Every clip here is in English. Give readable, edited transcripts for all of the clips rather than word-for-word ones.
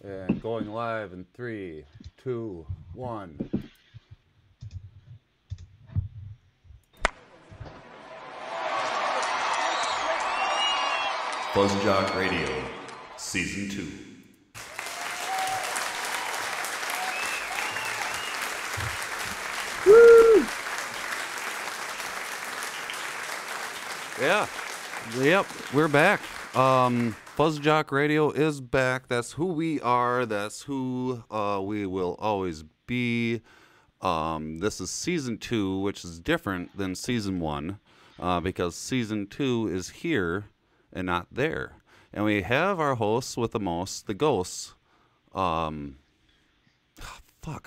And going live in 3, 2, 1. FuzzJockRadio, Season 2. Woo! Yeah. Yep, we're back. FuzzJockRadio is back. That's who we are. That's who we will always be. This is Season 2, which is different than Season 1, because Season 2 is here and not there. And we have our hosts with the most, the ghosts. Fuck,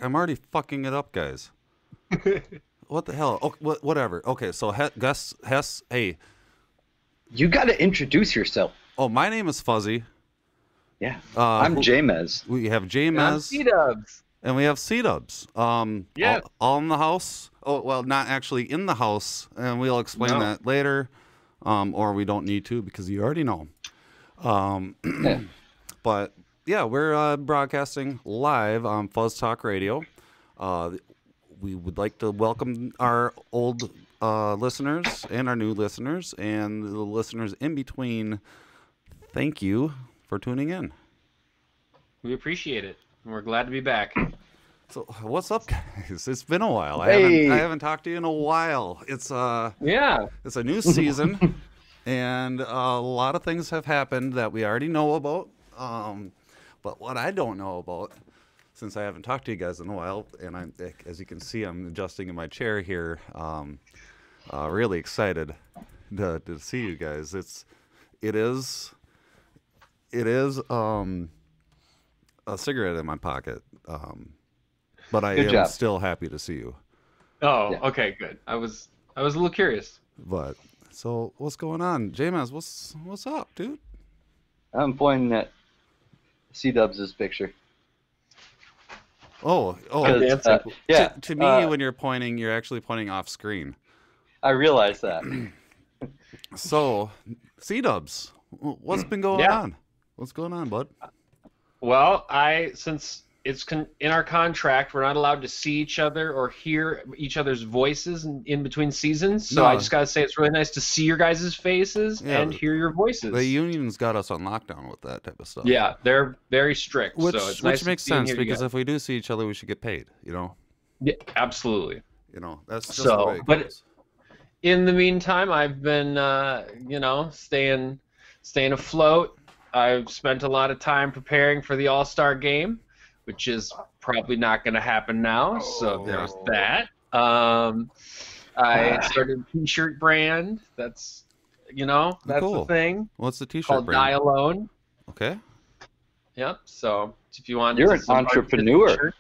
I'm already fucking it up, guys. What the hell? Oh, whatever. Okay, so Hess, hey. You got to introduce yourself. Oh, my name is Fuzzy. Yeah. I'm J-Mez. We have J-Mez. C-Dubs. And we have C-Dubs. Yeah. All in the house. Oh, well, not actually in the house. And we'll explain that later. Or we don't need to because you already know. Yeah. But, yeah, we're broadcasting live on Fuzz Talk Radio. We would like to welcome our old listeners and our new listeners and the listeners in between. Thank you for tuning in. We appreciate it. We're glad to be back. So what's up, guys? It's been a while. Hey. I haven't talked to you in a while. It's Yeah. it's a new season, and a lot of things have happened that we already know about. But what I don't know about, since I haven't talked to you guys in a while, and as you can see, I'm adjusting in my chair here. Really excited to see you guys. It is a cigarette in my pocket. But I Good am job. still happy to see you. Oh, Yeah. okay, good. I was a little curious. But so what's going on, J-Maz? What's up, dude? I'm pointing at C-Dubs' picture. Oh, Because, yeah. To me, when you're pointing, you're actually pointing off screen. I realize that. So, C-Dubs, what's been going on? What's going on, bud? Well, since it's in our contract, we're not allowed to see each other or hear each other's voices in between seasons. So No. I just gotta say, it's really nice to see your guys' faces and hear your voices. The union's got us on lockdown with that type of stuff. Yeah, they're very strict. Which so it's nice to makes see and sense hear you because guys. if we do see each other, we should get paid. You know. Yeah, absolutely. You know, that's just So, the way it but- goes. In the meantime, I've been, staying afloat. I've spent a lot of time preparing for the All-Star game, which is probably not going to happen now. So there's that. I started a T-shirt brand. That's Cool. the thing What's the T-shirt called brand? Die Alone. Okay. Yep. So if you want, You're an entrepreneur.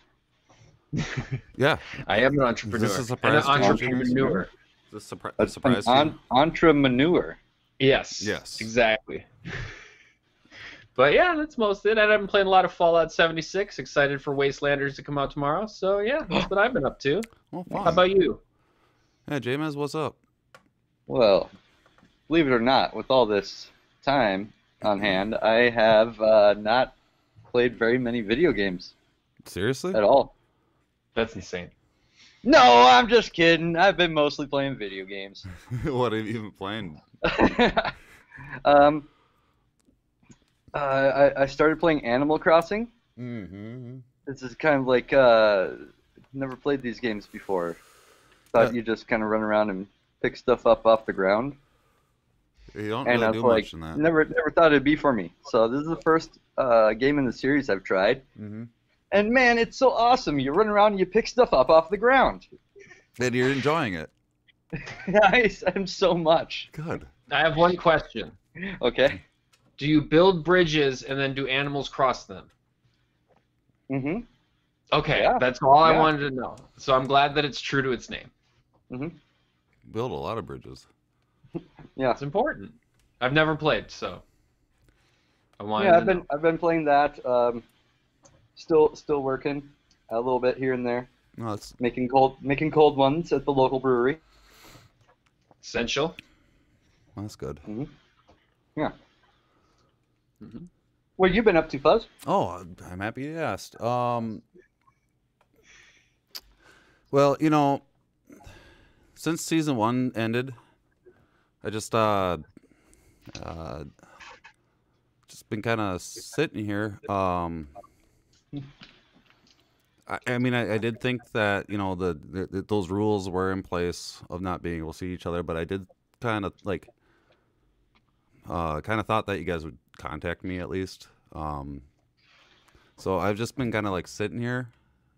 Yeah. I am an entrepreneur. Is this a and an surprise to entrepreneur. Is this a An surprise to you? entrepreneur. Yes. Yes. Exactly. But yeah, that's most of it. And I've been playing a lot of Fallout 76. Excited for Wastelanders to come out tomorrow. So yeah, that's what I've been up to. Well, How fun. about you? Yeah, J-Maz, what's up? Well, believe it or not, with all this time on hand, I have not played very many video games Seriously? at all. That's insane. No, I'm just kidding. I've been mostly playing video games. What have you been playing? I started playing Animal Crossing. Mm-hmm. This is kind of like never played these games before. Thought you just kind of run around and pick stuff up off the ground. You don't And really I do was like, much in that. never thought it'd be for me. So this is the first game in the series I've tried. Mm-hmm. And man, it's so awesome. You run around and you pick stuff up off the ground. And you're enjoying it. Nice, I'm so much. Good. I have one question. Okay. Do you build bridges and then do animals cross them? Mm-hmm. Okay, Yeah. that's all I Yeah. wanted to know. So I'm glad that it's true to its name. Mm-hmm. Build a lot of bridges. Yeah. It's important. I've never played, so I wanted Yeah, to know. I've been playing that. Still working a little bit here and there. No, it's Making cold ones at the local brewery. Essential. that's good. Yeah. Mhm. What you been up to, Fuzz? Oh, I'm happy you asked. Well, since season 1 ended, I just been kind of sitting here. I mean, I did think that those rules were in place of not being able to see each other, but I did kind of thought that you guys would contact me at least. So I've just been kind of sitting here.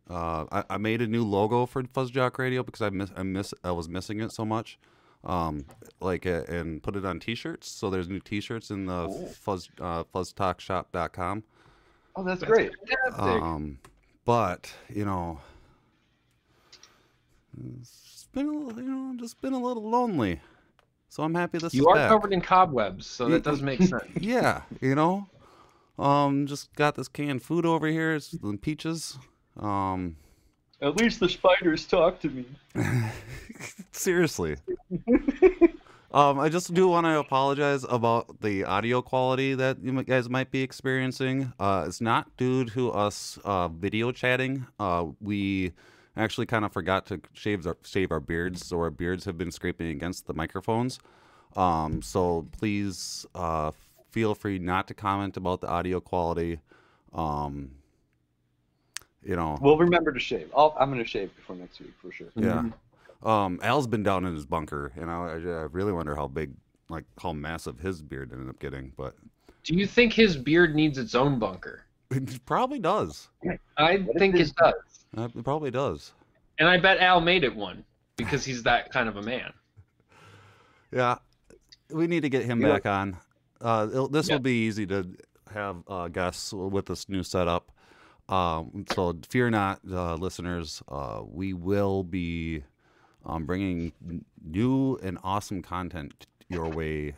I made a new logo for FuzzJockRadio because I was missing it so much. And put it on T-shirts. So there's new T-shirts in the FuzzTalkShop.com. Oh, that's great. But it's been just been a little lonely. So I'm happy this is You are back. covered in cobwebs, so that does make sense. Yeah, just got this canned food over here. It's the peaches. At least the spiders talk to me. Seriously. I just do want to apologize about the audio quality that you guys might be experiencing. It's not due to us video chatting. We actually kind of forgot to shave our beards, so our beards have been scraping against the microphones. So please feel free not to comment about the audio quality. We'll remember to shave. I'm going to shave before next week for sure. Yeah. Al's been down in his bunker, and I really wonder how massive his beard ended up getting. But do you think his beard needs its own bunker? it probably does. I think it does. It probably does. And I bet Al made it one because he's that kind of a man. Yeah, we need to get him back on. This will be easy to have guests with this new setup. So fear not, listeners. We will be bringing new and awesome content your way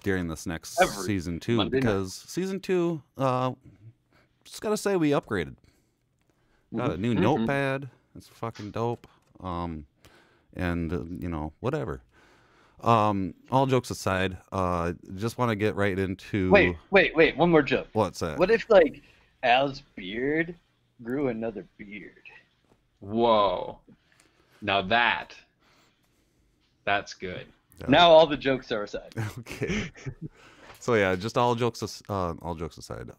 during this next season 2 Monday because night. Season 2, just gotta say we upgraded. Got a new notepad. It's fucking dope. Whatever. All jokes aside, just want to get right into. Wait. One more joke. What's that? What if Al's beard grew another beard? Whoa. Now that's good. Now all the jokes are aside. Okay. So yeah, just all jokes aside.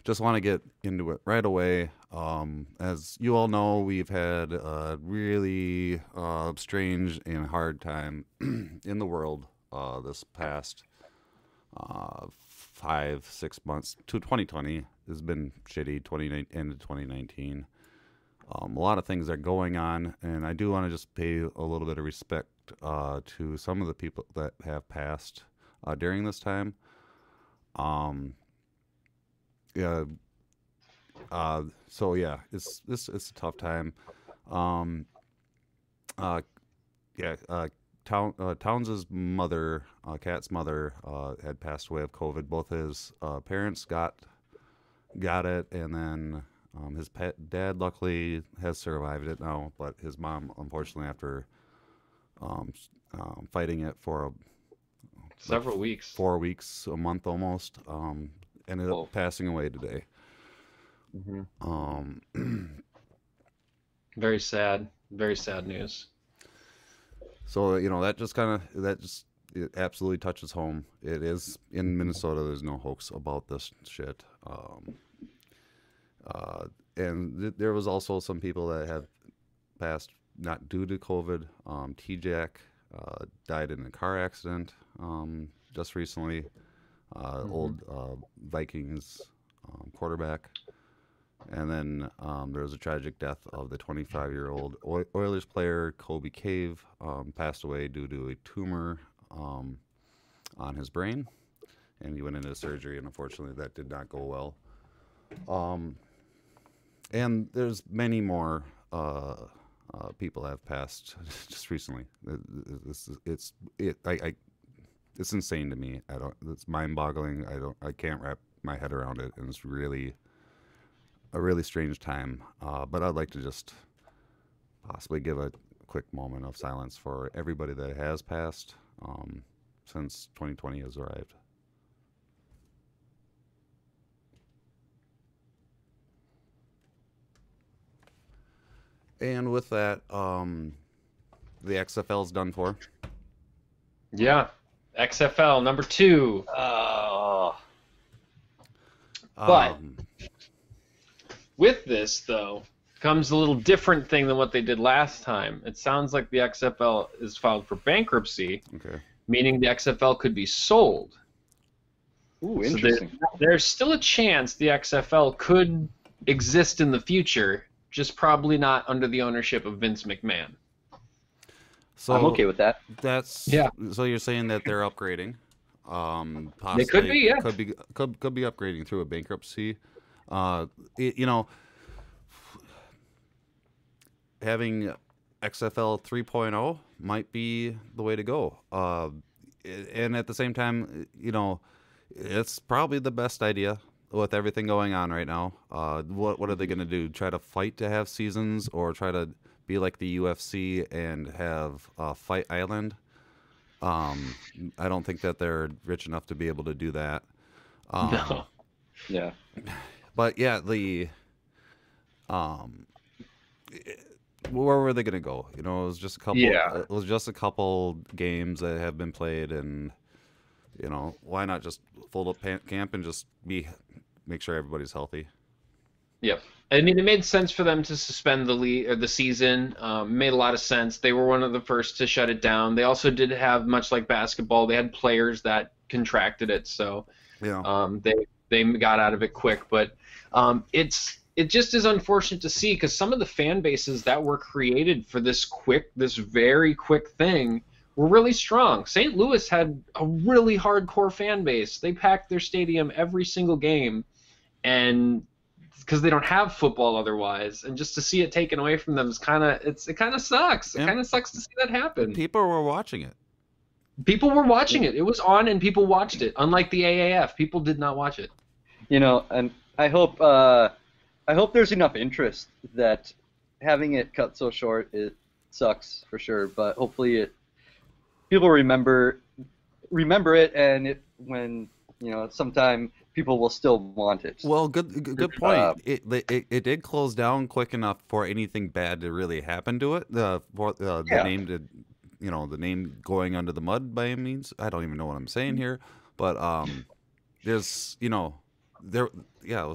Just want to get into it right away. As you all know, we've had a really strange and hard time in the world this past 5-6 months. 2020 has been shitty. End of 2019. A lot of things are going on, and I do want to just pay a little bit of respect to some of the people that have passed during this time. So yeah, it's a tough time. Towns' mother, Kat's mother, had passed away of COVID. Both his parents got it, and then his dad luckily has survived it now, but his mom, unfortunately, after fighting it for several weeks, 4 weeks, a month almost, ended up passing away today. Very sad news. So it absolutely touches home. It is in Minnesota. There's no hoax about this shit. And there was also some people that have passed not due to COVID. T-Jack died in a car accident just recently. Old Vikings quarterback. And then there was a tragic death of the 25-year-old Oilers player Kobe Cave. Passed away due to a tumor on his brain. And he went into surgery, and unfortunately that did not go well. And there's many more people have passed just recently. It's insane to me. It's mind-boggling. I can't wrap my head around it, and it's really a really strange time. But I'd like to just possibly give a quick moment of silence for everybody that has passed since 2020 has arrived. And with that, the XFL's done for. Yeah. XFL number 2. But with this, though, comes a little different thing than what they did last time. It sounds like the XFL is filed for bankruptcy, meaning the XFL could be sold. Ooh, interesting. So there's still a chance the XFL could exist in the future, just probably not under the ownership of Vince McMahon. So I'm okay with that. So you're saying that they're upgrading. Possibly, They could be, yeah. Could be upgrading through a bankruptcy. Having XFL 3.0 might be the way to go. And at the same time, it's probably the best idea with everything going on right now. What are they going to do? Try to fight to have seasons, or try to be like the UFC and have Fight Island? I don't think that they're rich enough to be able to do that. No. Yeah. But yeah, where were they going to go? It was just a couple. Yeah. It was just a couple games that have been played, and why not just fold up camp and just make sure everybody's healthy? Yep. I mean, it made sense for them to suspend the season. Made a lot of sense. They were one of the first to shut it down. They also did have, much like basketball, they had players that contracted it, so they got out of it quick. But it just is unfortunate to see, because some of the fan bases that were created for this very quick thing were really strong. St. Louis had a really hardcore fan base. They packed their stadium every single game, and because they don't have football otherwise, and just to see it taken away from them is kind of sucks. It kind of sucks to see that happen. People were watching it. People were watching it. It was on, and people watched it. Unlike the AAF, people did not watch it. And I hope there's enough interest that having it cut so short, it sucks for sure. But hopefully people remember it, and when sometime people will still want it. Well, good point. It did close down quick enough for anything bad to really happen to it. The name did, the name going under the mud by any means. I don't even know what I'm saying here, but there's it was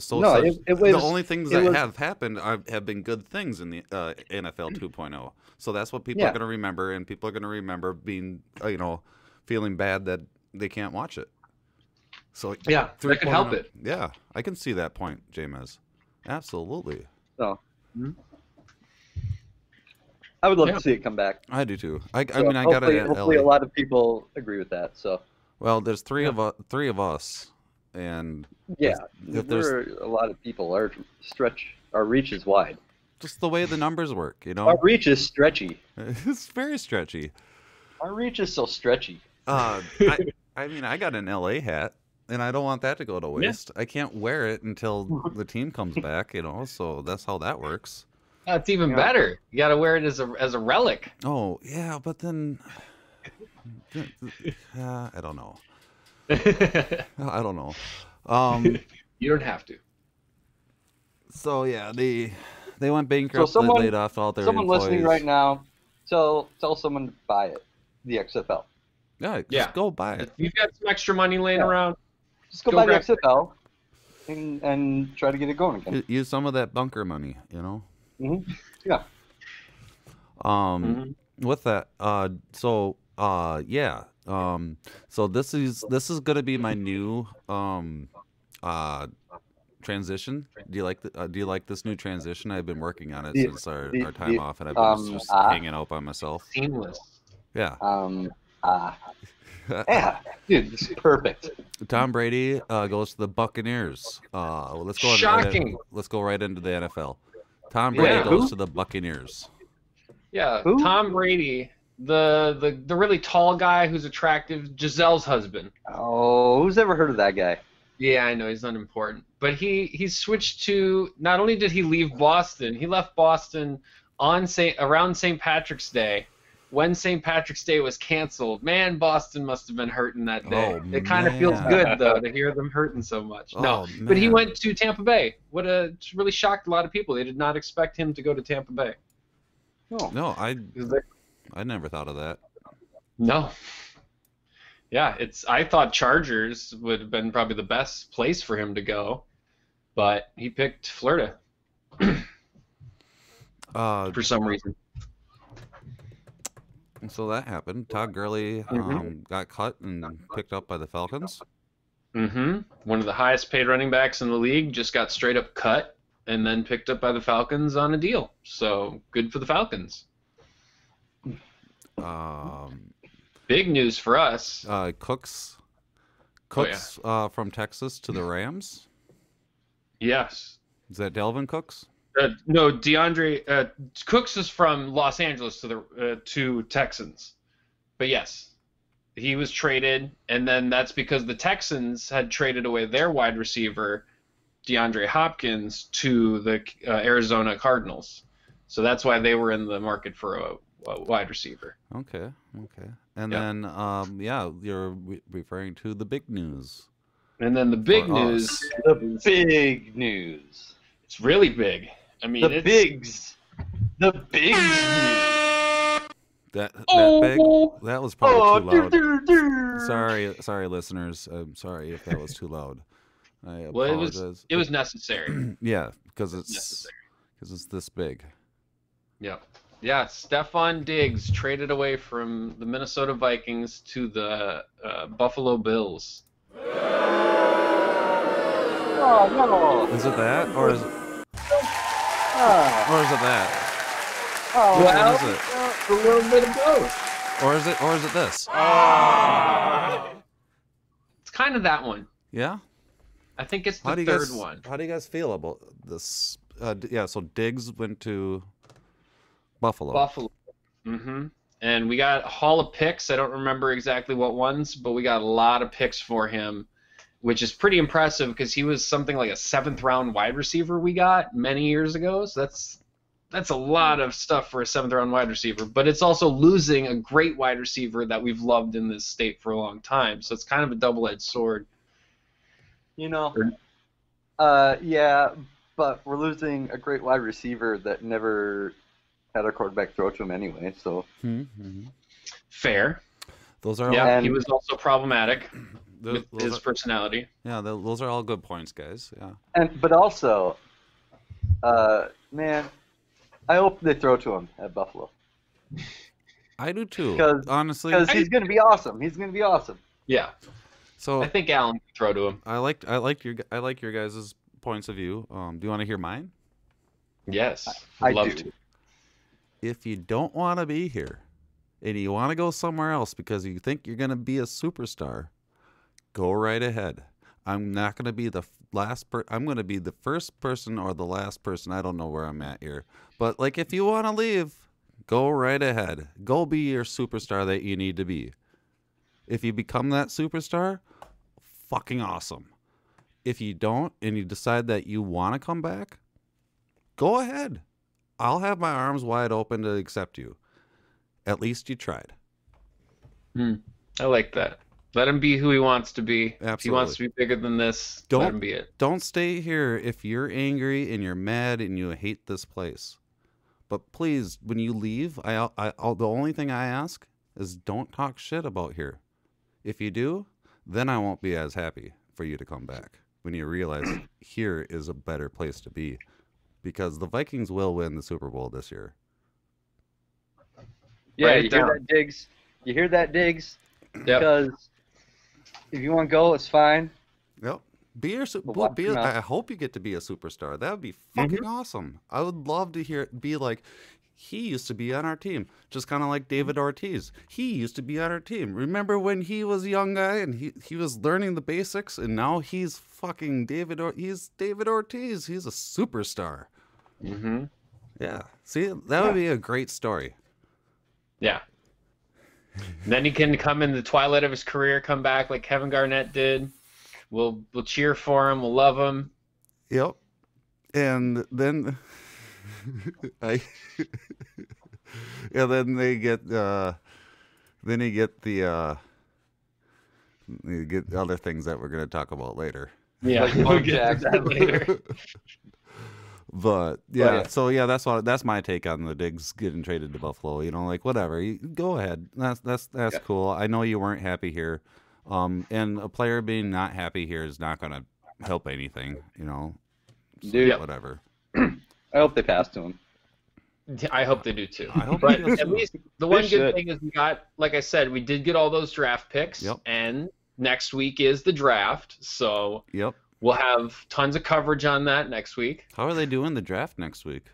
so. No, the only things that have happened have been good things in the NFL 2.0. So that's what people are going to remember, and people are going to remember being feeling bad that they can't watch it. So yeah, that could help it. Yeah, I can see that point, James. Absolutely. So I would love to see it come back. I do too. I mean, I got it. Hopefully, a lot of people agree with that. So. Well, there's three of us, and there are a lot of people. Our reach is wide. Just the way the numbers work, Our reach is stretchy. It's very stretchy. Our reach is so stretchy. I mean, I got an LA hat, and I don't want that to go to waste. I can't wear it until the team comes back, so that's how that works. It's even better. You got to wear it as a relic. Oh, yeah, but then I don't know. I don't know. You don't have to. So yeah, they went bankrupt. They laid off all their someone employees. Listening right now, tell someone to buy it. The XFL. Yeah, just go buy it. If you've got some extra money laying around, just go buy the XFL and try to get it going again. Use some of that bunker money, Mm-hmm. Yeah. With that, so this is gonna be my new transition. Do you like this new transition? I've been working on it since our time off, and I've been just hanging out by myself. Seamless. Yeah. Yeah, dude, this is perfect. Tom Brady goes to the Buccaneers. Let's go. Shocking. Let's go right into the NFL. Tom Brady goes to the Buccaneers. Yeah, who? Tom Brady, the really tall guy who's attractive, Giselle's husband. Oh, who's ever heard of that guy? Yeah, I know, he's not important. But he switched to, not only did he leave Boston, he left Boston around St. Patrick's Day, when St. Patrick's Day was canceled. Man, Boston must have been hurting that day. It kind of feels good, though, to hear them hurting so much. But he went to Tampa Bay. Really shocked a lot of people. They did not expect him to go to Tampa Bay. Oh. No, I never thought of that. No. Yeah, I thought Chargers would have been probably the best place for him to go, but he picked Florida for some reason. And so that happened. Todd Gurley got cut and picked up by the Falcons. Mm-hmm. One of the highest paid running backs in the league just got straight up cut and then picked up by the Falcons on a deal. So good for the Falcons. Big news for us. Cooks from Texas to the Rams. Yes. Is that Delvin Cooks? No, DeAndre Cooks is from Los Angeles to Texans. But yes, he was traded, and then that's because the Texans had traded away their wide receiver, DeAndre Hopkins, to the Arizona Cardinals. So that's why they were in the market for a wide receiver. Okay. And then, you're referring to the big news. And then the big news. The big news. It's really big. I mean, The bigs news. That big? That was probably too loud. Sorry, listeners. I'm sorry if that was too loud. I apologize. It was necessary. Yeah, because it's necessary. Because it's this big. Yep. Yeah, Stephon Diggs traded away from the Minnesota Vikings to the Buffalo Bills. Oh no! Is it that, or is it that? Oh, Well, What is it? a little bit of both. Or is it this? It's kind of that one. Yeah. I think it's the third one. How do you guys feel about this? So Diggs went to Buffalo. Mm-hmm. And we got a haul of picks. I don't remember exactly what ones, but we got a lot of picks for him, which is pretty impressive because he was something like a 7th-round wide receiver we got many years ago. So that's a lot of stuff for a 7th-round wide receiver. But it's also losing a great wide receiver that we've loved in this state for a long time. So it's kind of a double-edged sword. You know, yeah, but we're losing a great wide receiver that never had a quarterback throw to him anyway. So Fair. Those are Yeah, all, he was also problematic with those his are- personality. yeah, those are all good points, guys. Yeah. but also, man, I hope they throw to him at Buffalo I do too. 'Cause- Honestly, because he's gonna be awesome. He's gonna be awesome. Yeah, so I think Allen can throw to him. I like your guys' points of view. Do you want to hear mine? Yes, I love do. to. If you don't want to be here and you want to go somewhere else because you think you're going to be a superstar, go right ahead. I'm not going to be the I'm going to be the first person or the last person. I don't know where I'm at here. But like if you want to leave, go right ahead. Go be your superstar that you need to be. If you become that superstar, fucking awesome. If you don't and you decide that you want to come back, go ahead. I'll have my arms wide open to accept you. At least you tried. I like that. Let him be who he wants to be. If he wants to Absolutely. be bigger than this, let him be it. Don't stay here if you're angry and you're mad and you hate this place. But please, when you leave, the only thing I ask is don't talk shit about here. If you do, then I won't be as happy for you to come back when you realize here is a better place to be. Because the Vikings will win the Super Bowl this year. Yeah, Write it you hear down. that, Diggs? You hear that, Diggs? Yep. Because if you want to go, it's fine. Yep. But watch your mouth. I hope you get to be a superstar. That would be fucking awesome. I would love to hear it be like, he used to be on our team. Just kind of like David Ortiz. He used to be on our team. Remember when he was a young guy and he was learning the basics and now he's fucking he's David Ortiz. He's a superstar. Mm-hmm. Yeah. See, that would be a great story. Yeah. Then he can come in the twilight of his career, come back like Kevin Garnett did. We'll cheer for him. We'll love him. Yep. And then then they get you get other things that we're going to talk about later. Yeah, Like we'll Bo get to Jackson. that later. But yeah, yeah. so yeah, that's my take on the Diggs getting traded to Buffalo. You know, like whatever, you, go ahead. That's Yeah. cool. I know you weren't happy here, and a player being not happy here is not going to help anything. You know, so Dude. whatever. I hope they pass to him. I hope they do too. I hope But he does at too. least the one good should. thing is we got, like I said, we did get all those draft picks. Yep. And next week is the draft, so Yep. we'll have tons of coverage on that next week. How are they doing the draft next week?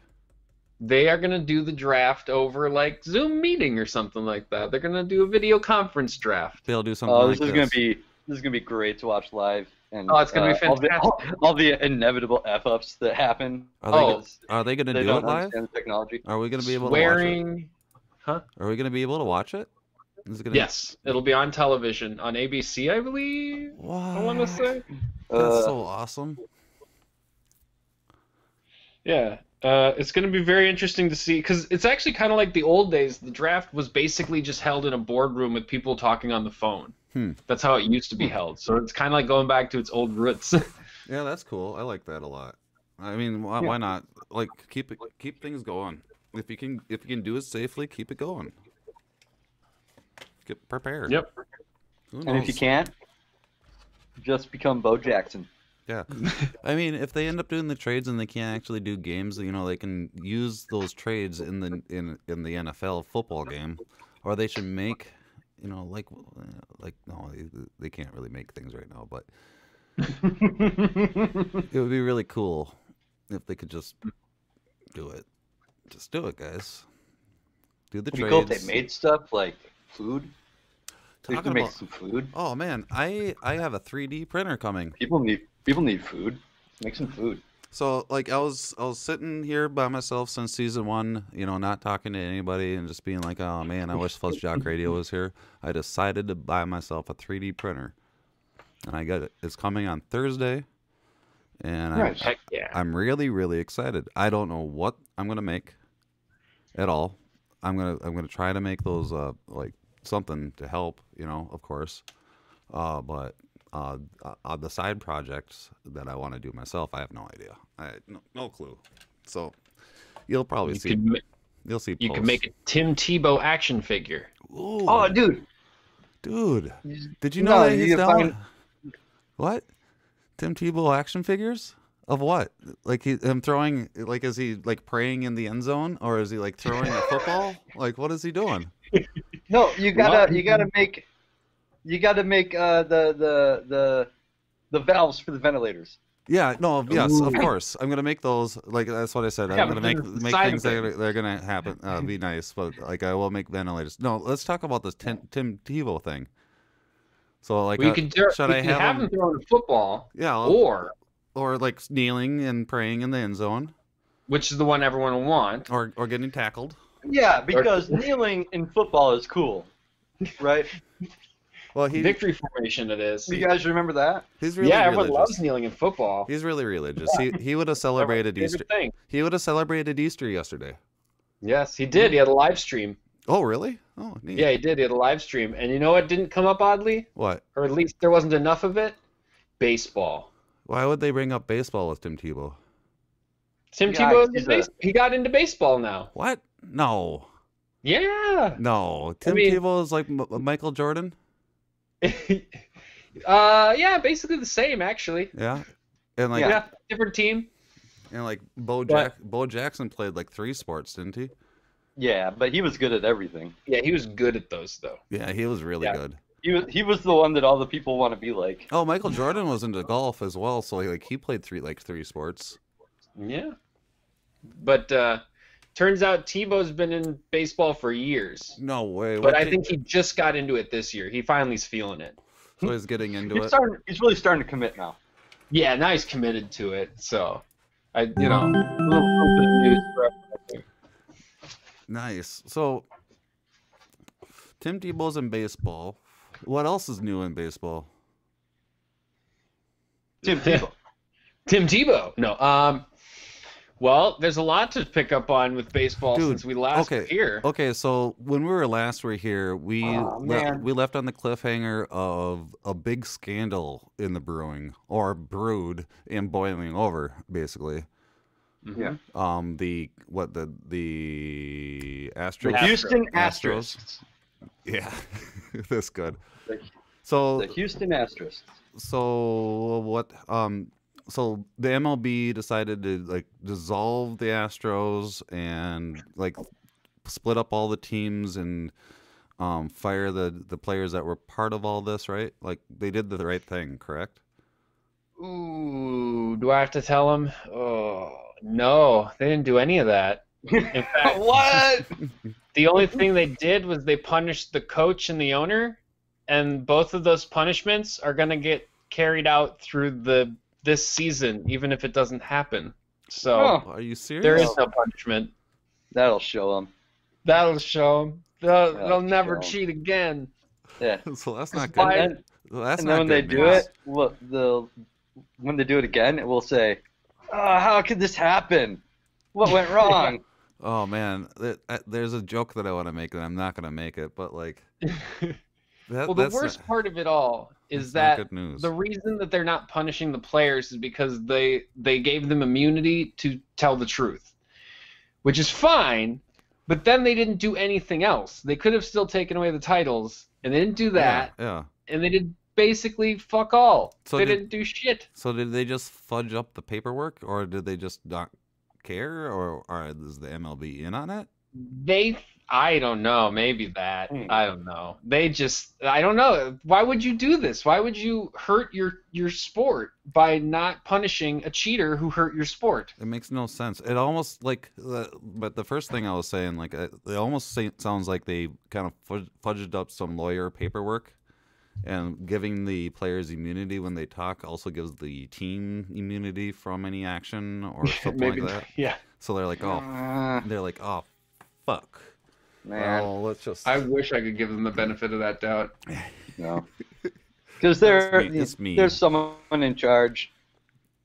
They are going to do the draft over like Zoom meeting or something like that. They're going to do a video conference draft. They'll do something Oh, like this is gonna be great to watch live. And Oh, it's gonna be fantastic. All the inevitable f-ups that happen. Are they going to They do don't it live? understand the technology. Are we going to be able to watch it? Swearing. Huh? Are we going to be able to watch it? Is it gonna... Yes, it'll be on television on ABC, I believe. What? I want to say. That's so awesome. Yeah, it's going to be very interesting to see because it's actually kind of like the old days. The draft was basically just held in a boardroom with people talking on the phone. That's how it used to be held. So it's kind of like going back to its old roots. Yeah, that's cool. I like that a lot. I mean, why not? Like, keep things going. If you can do it safely, keep it going. Get prepared. Yep. Who knows? And if you can't, just become Bo Jackson. Yeah. I mean, if they end up doing the trades and they can't actually do games, you know, they can use those trades in the NFL football game, or they should make, you know, like no, they can't really make things right now, but it would be really cool if they could just do it. Just do it, guys. Do the It'd be trades. cool if they made stuff like food. They Talking can make about- some food. Oh man, I have a 3D printer coming. People need food. Make some food. So like I was sitting here by myself since season 1, you know, not talking to anybody and just being like, oh man, I wish FuzzJockRadio was here. I decided to buy myself a 3D printer, and I got it. It's coming on Thursday, and Nice. Heck yeah. I'm really really excited. I don't know what I'm gonna make at all. I'm gonna try to make those like something to help, you know, of course, but. The side projects that I want to do myself, I have no idea. No clue. So you'll probably see. You'll see. You can posts. make a Tim Tebow action figure. Ooh, Oh, dude. Did you know No, that you he's can down? find- What? Tim Tebow action figures of what? Like him throwing? Like is he like praying in the end zone, or is he like throwing a football? Like what is he doing? No, you gotta make the valves for the ventilators. Yeah, no, yes, Ooh. of course. I'm gonna make those. Like that's what I said. Yeah, I'm gonna but make the side things that thing. are gonna happen. Be nice, but like I will make ventilators. No, let's talk about this Tim Tebow thing. So like, We could should I have him throwing a football, Yeah, or like kneeling and praying in the end zone, which is the one everyone will want. or getting tackled. Yeah, because kneeling in football is cool, right? Well, Victory formation it is. You guys remember that? he's really Yeah, everyone religious. loves kneeling in football. He's really religious. He would have celebrated Everyone's Easter. favorite thing. He would have celebrated Easter yesterday. Yes, he did. He had a live stream. Oh, really? Oh, neat. Yeah, he did. He had a live stream. And you know what didn't come up oddly? What? Or at least there wasn't enough of it? Baseball. Why would they bring up baseball with Tim Tebow? Tim Yeah, Tebow, he got into baseball now. What? No. Yeah. No. Tim mean- Tebow is like Michael Jordan? Yeah, basically the same actually. Yeah. And like Yeah, different team. and like Bo Jackson played like 3 sports, didn't he? Yeah, but he was good at everything. Yeah, he was good at those though. Yeah, he was really Yeah. good. He was the one that all the people want to be like. Oh, Michael Jordan was into golf as well, so like he played 3 sports. Yeah. But turns out Tebow's been in baseball for years. No way. But I think he just got into it this year. He finally's feeling it. so he's getting into He's it. he's really starting to commit now. Yeah, now he's committed to it. So, a little bit of news for everyone. Nice. So Tim Tebow's in baseball. What else is new in baseball? Tim Tebow. Tim Tebow. No. Well, there's a lot to pick up on with baseball Dude, since we last were here. Okay, so when we were here, we man. we left on the cliffhanger of a big scandal in the brewing or brewed and boiling over, basically. Yeah. The Astros. The Houston Asterisks. Yeah, that's good. The So Houston Asterisks. so what? So the MLB decided to like dissolve the Astros and like split up all the teams and fire the players that were part of all this, right? Like they did the right thing, correct? Ooh, do I have to tell him? Oh, no, they didn't do any of that. In fact, What? the only thing they did was they punished the coach and the owner, and both of those punishments are going to get carried out through this season, even if it doesn't happen. So Oh, Are you serious? there is no punishment. that'll show them. That'll show them. They'll That'll never show 'em. cheat again. Yeah. So that's not Why- good. And then, Well, that's and not then when they good do news. it, when they do it again, it will say, "How could this happen? What went wrong?" Oh man, there's a joke that I want to make and I'm not gonna make it, but like, Well, the worst part of it all is that's not that good news. the reason that they're not punishing the players is because they gave them immunity to tell the truth, which is fine, but then they didn't do anything else. They could have still taken away the titles, and they didn't do that, Yeah. and they did basically fuck all. So they did- didn't do shit. So did they just fudge up the paperwork, or did they just not care, or is the MLB in on it? I don't know, maybe that. Hmm. I don't know. I don't know. Why would you do this? Why would you hurt your sport by not punishing a cheater who hurt your sport? It makes no sense. It almost like, but the first thing I was saying, like, it almost sounds like they kind of fudged up some lawyer paperwork, and giving the players immunity when they talk also gives the team immunity from any action or something Maybe, like that. yeah. So they're like, oh, fuck. Man, Well, let's just. I wish I could give them the benefit of that doubt. no. Because It's me. there's someone in charge,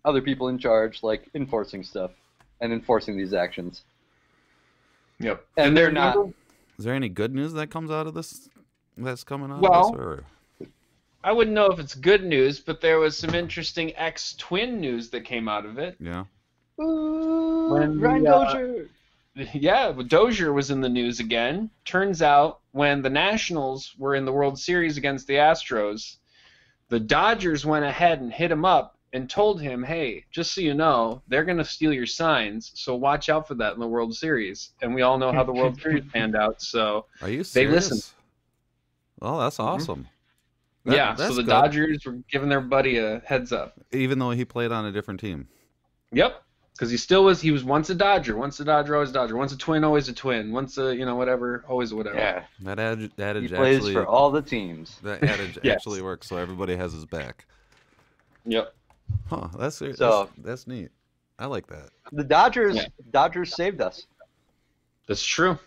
other people in charge, like enforcing stuff and enforcing these actions. Yep. And they're not. Is there any good news that comes out of this? That's coming out Well, of this, or? I wouldn't know if it's good news, but there was some interesting ex-twin news that came out of it. Yeah. Ooh, When Ryan the, Dozier. Yeah, Dozier was in the news again. Turns out when the Nationals were in the World Series against the Astros, the Dodgers went ahead and hit him up and told him, hey, just so you know, they're going to steal your signs, so watch out for that in the World Series. And we all know how the World Series panned out, so Are you they serious? listened. Oh, that's awesome. Yeah, so that's the good. Dodgers were giving their buddy a heads up. Even though he played on a different team. Yep. Because he was once a Dodger, always a Dodger, once a Twin, always a Twin, once a, whatever, always a whatever. Yeah, That adage he plays actually, for all the teams. that adage Yes. actually works, so everybody has his back. Yep. Huh? So- that's neat. I like that. The Dodgers, Yeah. Dodgers saved us. That's true.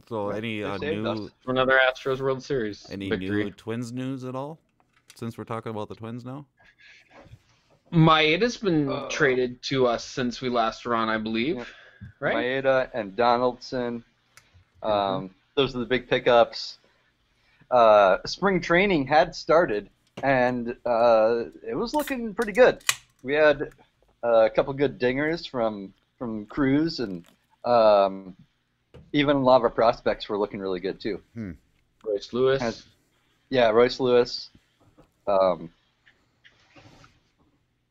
So Right, any they saved us. new Another Astros World Series victory. new Twins news at all? Since we're talking about the Twins now. Maeda's been traded to us since we last were on, I believe. Yeah. Right? Maeda and Donaldson. Those are the big pickups. Spring training had started, and it was looking pretty good. We had a couple good dingers from Cruz, and even a lot of our prospects were looking really good too. Royce Lewis. Royce Lewis.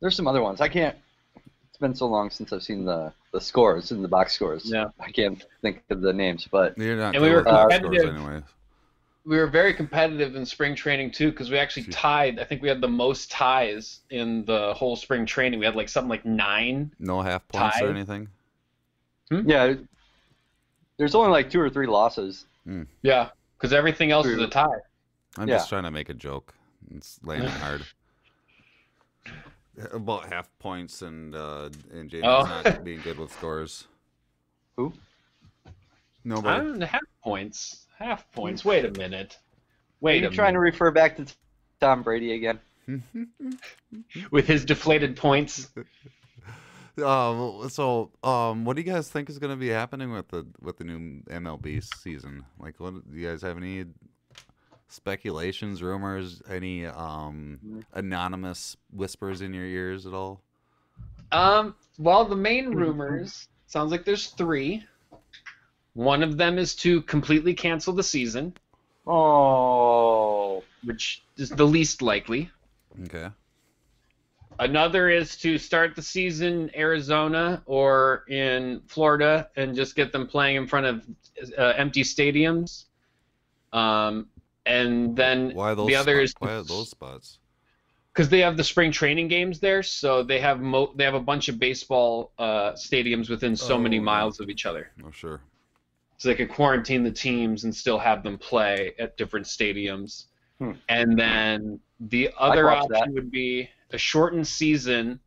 There's some other ones. It's been so long since I've seen the scores and the box scores. Yeah. I can't think of the names, but You're not. And we were good with scores competitive. anyway. We were very competitive in spring training, too, because we actually tied. I think we had the most ties in the whole spring training. We had something like 9. No half points Tie. or anything. yeah, there's only like 2 or 3 losses. Yeah, because everything else is True. a tie. I'm Yeah. just trying to make a joke. It's landing hard. About half points and Jamie's not being good with scores. Who? Nobody. Half points. Half points. Wait a minute. Are you trying to refer back to Tom Brady again? with his deflated points. What do you guys think is going to be happening with the new MLB season? Like, what do you guys have any speculations, rumors, any anonymous whispers in your ears at all? Well, the main rumors sounds like there's 3. One of them is to completely cancel the season. Oh. Which is the least likely. Okay. Another is to start the season in Arizona or in Florida and just get them playing in front of empty stadiums. And then the other is why are those spots? because they have the spring training games there, so they have a bunch of baseball stadiums within so many miles of each other. Oh, sure. So they could quarantine the teams and still have them play at different stadiums. And then the other option would be a shortened season,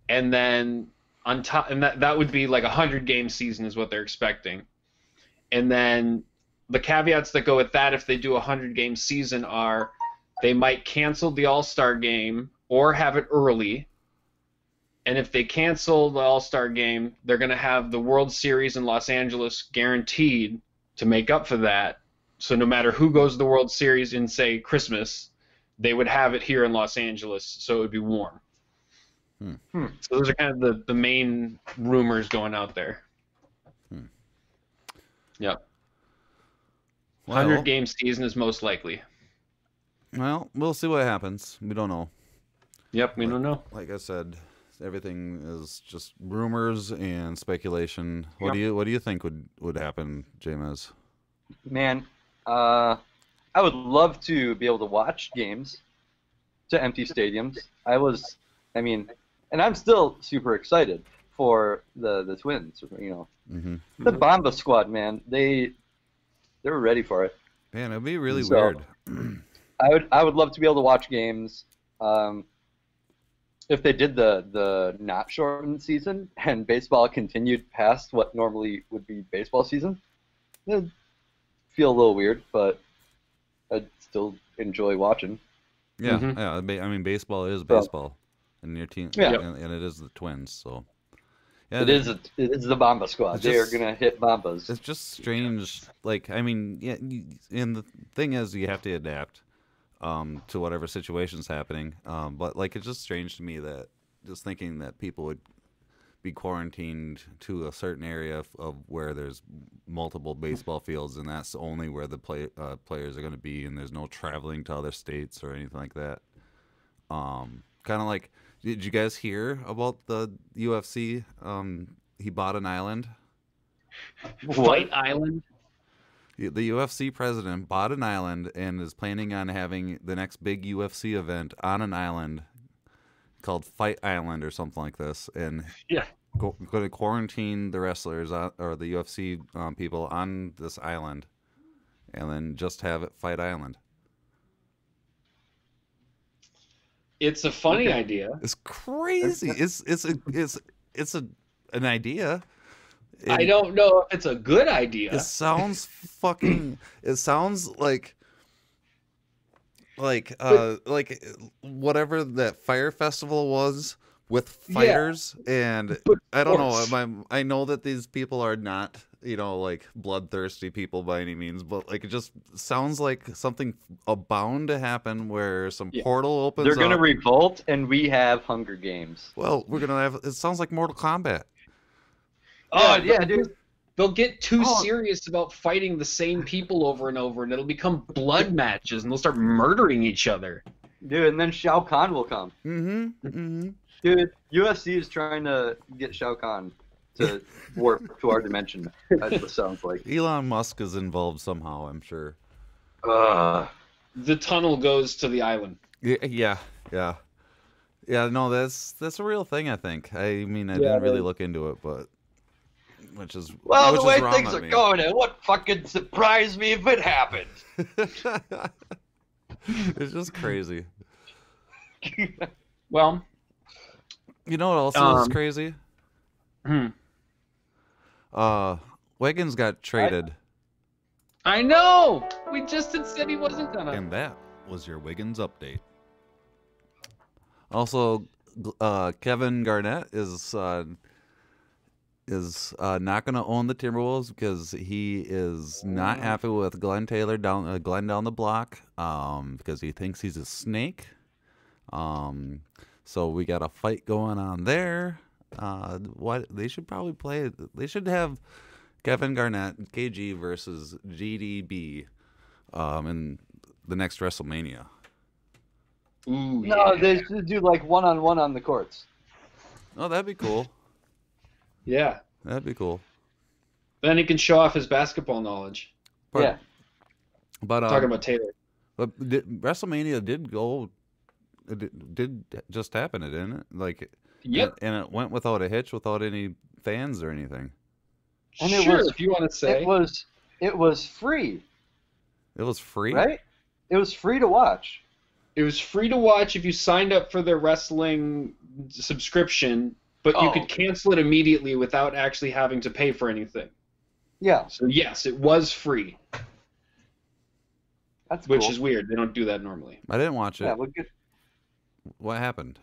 and then on top, and that would be like 100-game season is what they're expecting. And then the caveats that go with that, if they do a 100-game season, are they might cancel the All-Star game or have it early. And if they cancel the All-Star game, they're going to have the World Series in Los Angeles guaranteed to make up for that. So no matter who goes to the World Series in, say, Christmas, they would have it here in Los Angeles, so it would be warm. So those are kind of the main rumors going out there. Yep. 100-game season is most likely. Well, we'll see what happens. We don't know. Yep, we don't know. Like I said, everything is just rumors and speculation. What do you think would happen, James? Man, I would love to be able to watch games to empty stadiums. And I'm still super excited for the Twins. The Bomba Squad, man, they were ready for it. Man, it'd be really weird. I would love to be able to watch games. If they did the not shortened season and baseball continued past what normally would be baseball season, it'd feel a little weird, but I'd still enjoy watching. Yeah, yeah. I mean, baseball is baseball, and your team, and it is the Twins. So, yeah, it is the Bomba Squad. They are gonna hit bombas. It's just strange. Like, I mean, yeah. And the thing is, you have to adapt to whatever situation's happening. But like, it's just strange to me that just thinking that people would be quarantined to a certain area of where there's multiple baseball fields, and that's only where the players are going to be, and there's no traveling to other states or anything like that. Kind of like, did you guys hear about the UFC? He bought an island. Fight Island? The UFC president bought an island and is planning on having the next big UFC event on an island called Fight Island or something like this, and going to quarantine the wrestlers or the UFC people on this island, and then just have it Fight Island. It's a funny idea. It's crazy. It's an idea. I don't know if it's a good idea. It sounds fucking. It sounds like whatever that fire festival was with fighters, and I don't know. I know that these people are not, like bloodthirsty people by any means, but like it just sounds like something bound to happen where some portal opens. They're gonna revolt, and we have Hunger Games. Well, we're gonna have. It sounds like Mortal Kombat. Oh yeah, dude. They'll get too serious about fighting the same people over and over, and it'll become blood matches, and they'll start murdering each other. Dude, and then Shao Kahn will come. Dude, UFC is trying to get Shao Kahn to warp to our dimension. That's what it sounds like. Elon Musk is involved somehow, I'm sure. The tunnel goes to the island. Yeah. No, that's a real thing. I think. I mean, I didn't really look into it, but. The way things are going, it would fucking surprise me if it happened. It's just crazy. Well, you know what else is crazy? Wiggins got traded. I know. We just had said he wasn't gonna. And that was your Wiggins update. Also, Kevin Garnett is not going to own the Timberwolves because he is not happy with Glenn Taylor down the block because he thinks he's a snake. So we got a fight going on there. What they should probably play? They should have Kevin Garnett, KG versus GDB, in the next WrestleMania. Ooh, No, yeah. they should do like one-on-one on the courts. Oh, that'd be cool. Yeah. That'd be cool. Then he can show off his basketball knowledge. But, Yeah. But Talking about Taylor. But WrestleMania did go. It did just happen, didn't it? Like, Yep. And it went without a hitch, without any fans or anything. And it Sure, was- if you want to say. It was free, It was free, right? It was free to watch. It was free to watch if you signed up for their wrestling subscription, but you Oh. could cancel it immediately without actually having to pay for anything. Yeah, So yes, it was free, that's which cool. is weird. They don't do that normally. I didn't watch it. Yeah, well, good. What happened?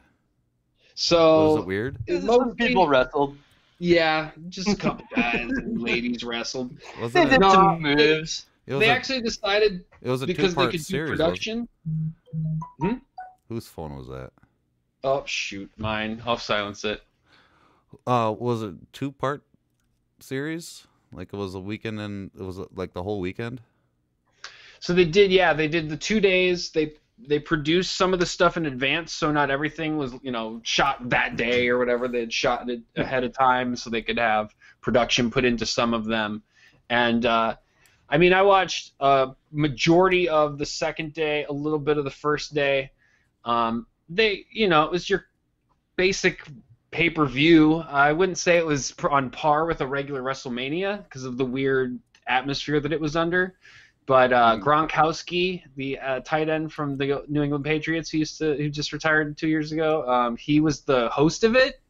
So Was it weird? Some people wrestled. Yeah, just a couple guys and ladies wrestled. They Wasn't did it? No, some moves. It was They a, actually decided it was a because they two-part could do series. production. Whose phone was that? Oh shoot, mine. I'll silence it. Was it two-part series? Like it was a weekend and it was like the whole weekend? So they did, yeah. They did the 2 days. They produced some of the stuff in advance, so not everything was, shot that day or whatever. They had shot it ahead of time, so they could have production put into some of them. And I watched a majority of the second day, a little bit of the first day. It was your basic pay-per-view. I wouldn't say it was on par with a regular WrestleMania because of the weird atmosphere that it was under. But Gronkowski, the tight end from the New England Patriots, who just retired 2 years ago, he was the host of it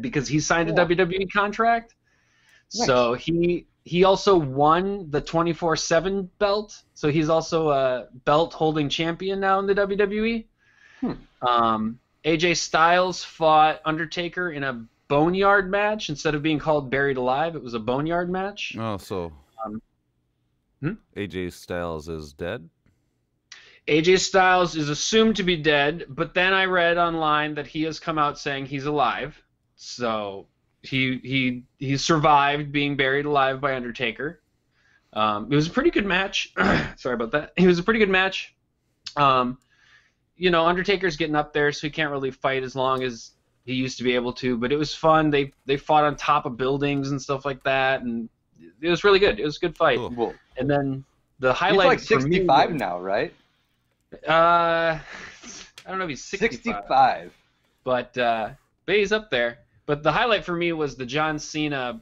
because he signed a WWE contract. Nice. So he also won the 24/7 belt. So he's also a belt-holding champion now in the WWE. AJ Styles fought Undertaker in a boneyard match instead of being called Buried Alive. It was a boneyard match. Oh, so AJ Styles is dead? AJ Styles is assumed to be dead, but then I read online that he has come out saying he's alive. So he survived being buried alive by Undertaker. It was a pretty good match. Sorry about that. It was a pretty good match. Undertaker's getting up there, so he can't really fight as long as he used to be able to. But it was fun. They fought on top of buildings and stuff like that, and it was really good. It was a good fight. Cool. And then the He's highlight like for me 65 was- now, right? I don't know if he's 65. But he's up there. But the highlight for me was the John Cena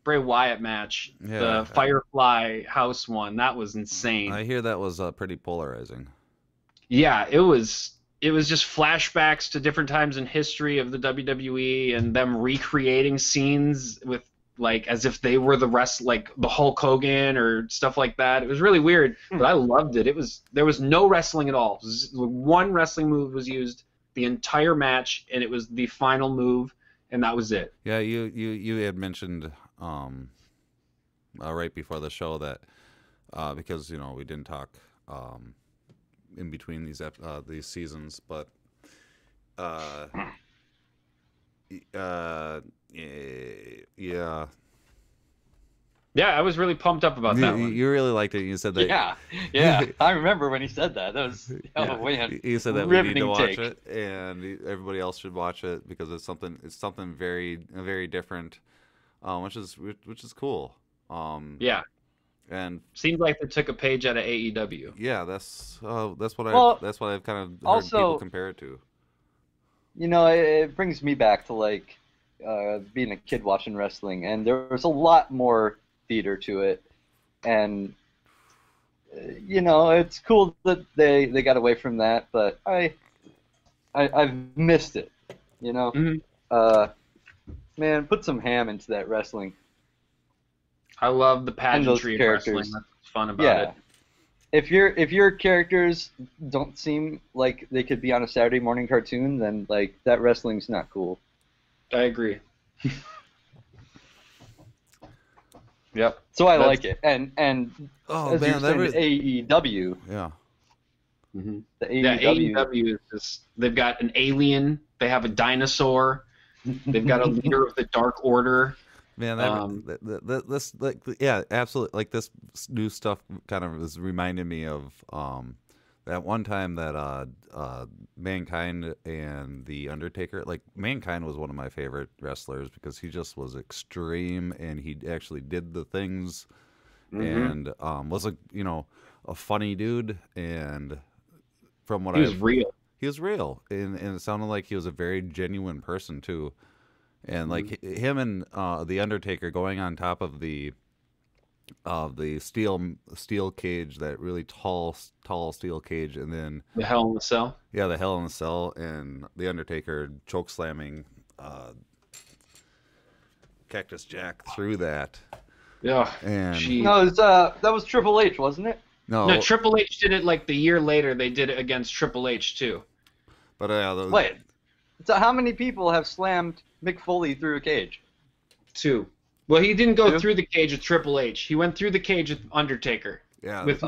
Bray Wyatt match, Yeah. the Firefly House one. That was insane. I hear that was pretty polarizing. Yeah, it was just flashbacks to different times in history of the WWE and them recreating scenes with as if they were the the Hulk Hogan or stuff like that. It was really weird, but I loved it. There was no wrestling at all. One wrestling move was used the entire match, and it was the final move, and that was it. Yeah, you had mentioned right before the show that because we didn't talk in between these seasons, but yeah. Yeah, I was really pumped up about that one. You really liked it. You said that. Yeah. I remember when he said that. That was man. You said that we need to Riveting watch take. it, and everybody else should watch it because it's something very very different, which is cool. Yeah. And Seems like they took a page out of AEW. yeah, that's what Well, I've kind of heard also- people compare it to. You know, it brings me back to being a kid watching wrestling, and there was a lot more theater to it, and it's cool that they got away from that, but I've missed it. Mhm. Man, put some ham into that wrestling. I love the And those pageantry of characters. wrestling. That's what's fun about Yeah. it. If your characters don't seem like they could be on a Saturday morning cartoon, then that wrestling's not cool. I agree. Yep. So I That's- like it, and Oh as man, you're saying, AEW, yeah. the Yeah, AEW, AEW is just, they've got an alien, they have a dinosaur, They've got a leader of the Dark Order. Man, this absolutely. Like this new stuff kind of is reminding me of that one time that Mankind and the Undertaker. Like Mankind was one of my favorite wrestlers because he just was extreme and he actually did the things and was a funny dude. And from what he was real. He was real, and it sounded like he was a very genuine person too. And like him and the Undertaker going on top of the steel cage, that really tall steel cage, and then the Hell in the Cell. Yeah, the Hell in the Cell, and the Undertaker choke slamming Cactus Jack through that. Yeah, and no, that was Triple H, wasn't it? No, Triple H did it like the year later. They did it against Triple H too. But wait, so how many people have slammed Mick Foley through a cage? 2. Well, he didn't go through the cage with Triple H. He went through the cage with Undertaker. Yeah. With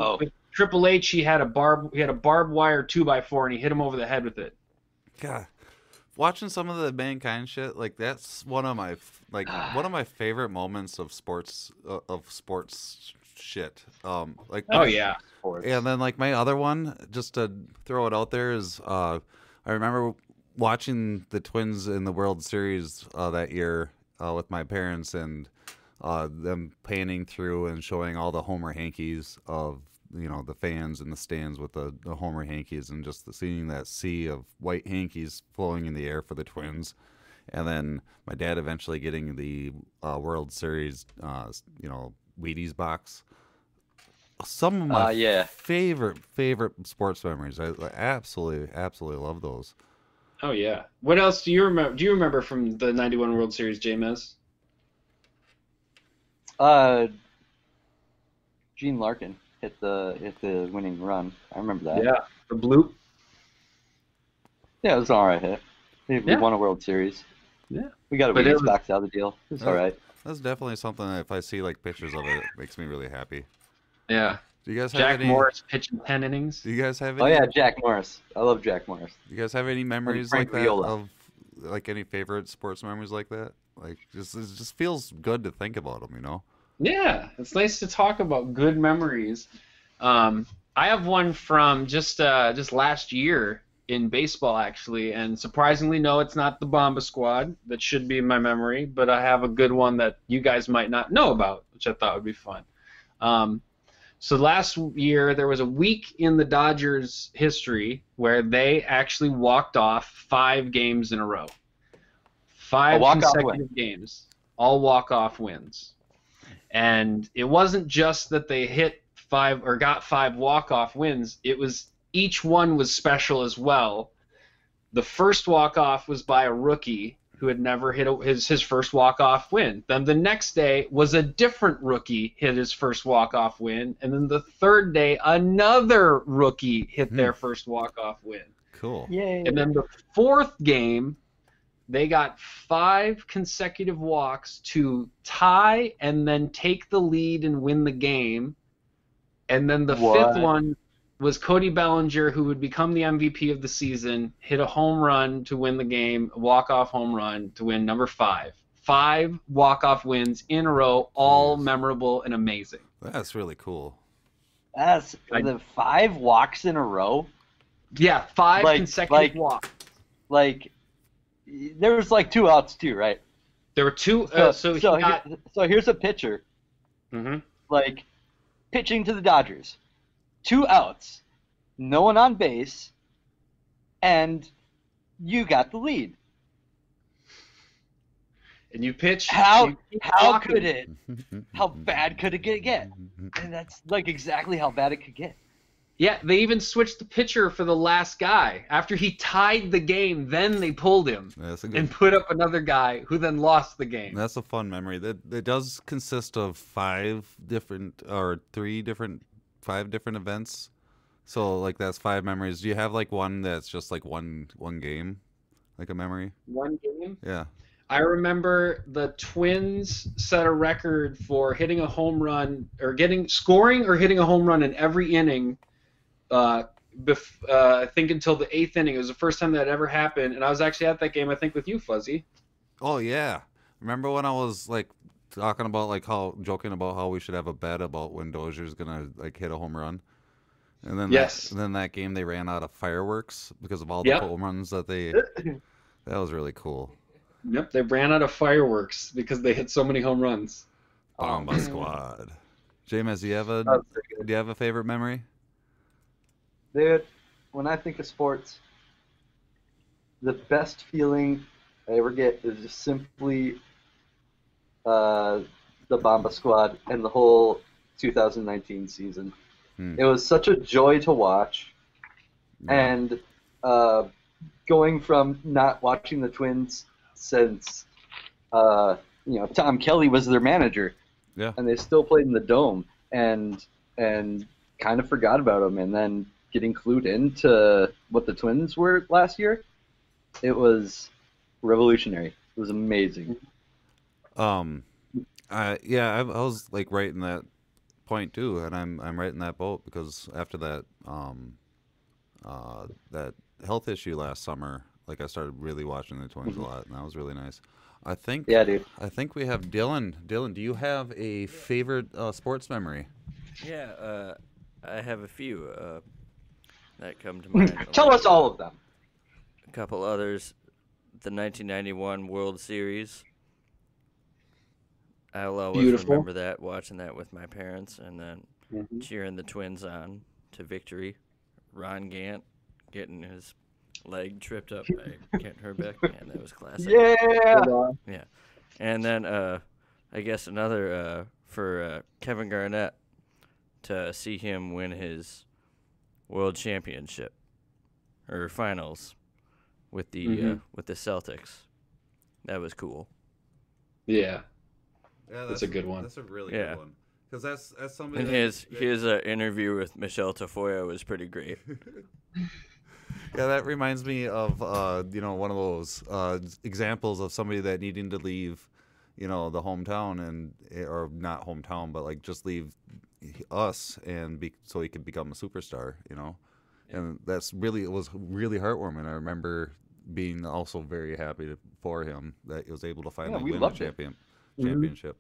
Triple H, he had a barbed wire 2x4, and he hit him over the head with it. God, watching some of the Mankind shit, like that's one of my favorite moments of sports shit. Like oh yeah, sports. And then like my other one, just to throw it out there, is I remember watching the Twins in the World Series that year with my parents, and them panning through and showing all the Homer hankies of the fans in the stands with the Homer hankies, and just seeing that sea of white hankies flowing in the air for the Twins. And then my dad eventually getting the World Series Wheaties box. Some of my favorite sports memories. I absolutely love those. Oh yeah. What else do you remember? Do you remember from the '91 World Series, James? Gene Larkin hit the winning run. I remember that. Yeah, the bloop. Yeah, it was an alright hit. We won a World Series. Yeah, we got a Wheaties box out of the deal. It's alright. That's definitely something that if I see like pictures of it makes me really happy. Yeah. Do you guys have Jack Morris pitching 10 innings? Do you guys have any? Oh yeah, Jack Morris. I love Jack Morris. Do you guys have any memories like that of like any favorite sports memories like that? Like it just feels good to think about them, Yeah, it's nice to talk about good memories. I have one from just last year in baseball actually, and surprisingly, no, it's not the Bomba Squad. That should be in my memory, but I have a good one that you guys might not know about, which I thought would be fun. So last year, there was a week in the Dodgers' history where they actually walked off 5 games in a row. 5 consecutive games, all walk-off wins. And it wasn't just that they hit 5 or got 5 walk-off wins. It was each one was special as well. The first walk-off was by a rookie who had never hit his first walk-off win. Then the next day was a different rookie hit his first walk-off win, and then the third day another rookie hit their first walk-off win. Cool. Yay. And then the fourth game, they got 5 consecutive walks to tie and then take the lead and win the game. And then the fifth one was Cody Bellinger, who would become the MVP of the season, hit a home run to win the game, a walk-off home run to win number 5. 5 walk-off wins in a row, all memorable and amazing. That's really cool. That's the 5 walks in a row? Yeah, 5 consecutive walks. Like, there was like 2 outs too, right? There were 2. So here's a pitcher. Mm-hmm. Like, pitching to the Dodgers. 2 outs, no one on base, and you got the lead. And you pitch. How could it? How bad could it get? And that's like exactly how bad it could get. Yeah, they even switched the pitcher for the last guy. After he tied the game, then they pulled him and put up another guy who then lost the game. That's a fun memory. It does consist of 5 different events. So like that's 5 memories. Do you have like one that's just like one game, like a memory? One game? Yeah. I remember the Twins set a record for hitting a home run or scoring or hitting a home run in every inning. I think until the 8th inning. It was the first time that ever happened, and I was actually at that game. I think with you, Fuzzy. Oh yeah. Remember when I was like talking about like joking about how we should have a bet about when Dozier's gonna like hit a home run, and then Yes. that game they ran out of fireworks because of all the Yep. home runs that they. That was really cool. Yep, they ran out of fireworks because they hit so many home runs. Bomba Squad. James, do you have a favorite memory? Dude, when I think of sports, the best feeling I ever get is just simply the Bomba Squad and the whole 2019 season. It was such a joy to watch, and going from not watching the Twins since Tom Kelly was their manager, and they still played in the Dome, and kind of forgot about them, and then getting clued into what the Twins were last year, it was revolutionary. It was amazing. I was like right in that point too, and I'm right in that boat because after that that health issue last summer, like I started really watching the Twins a lot, and that was really nice. I think dude. I think we have Dylan. Dylan, do you have a favorite sports memory? Yeah, I have a few that come to mind. Tell us all of them. A couple others. The 1991 World Series. I'll always remember that, watching that with my parents, and then cheering the Twins on to victory. Ron Gant getting his leg tripped up by Kent Herbeck. Man, that was classic. Yeah. And then I guess another for Kevin Garnett to see him win his World Championship or finals with the Celtics. That was cool. Yeah, that's a good one. That's a really good one. Because that's somebody. And his interview with Michelle Tafoya was pretty great. Yeah, that reminds me of one of those examples of somebody that needing to leave, the hometown or not hometown, but like just leave us so he could become a superstar, and it was really heartwarming. I remember being also very happy for him that he was able to finally win the championship.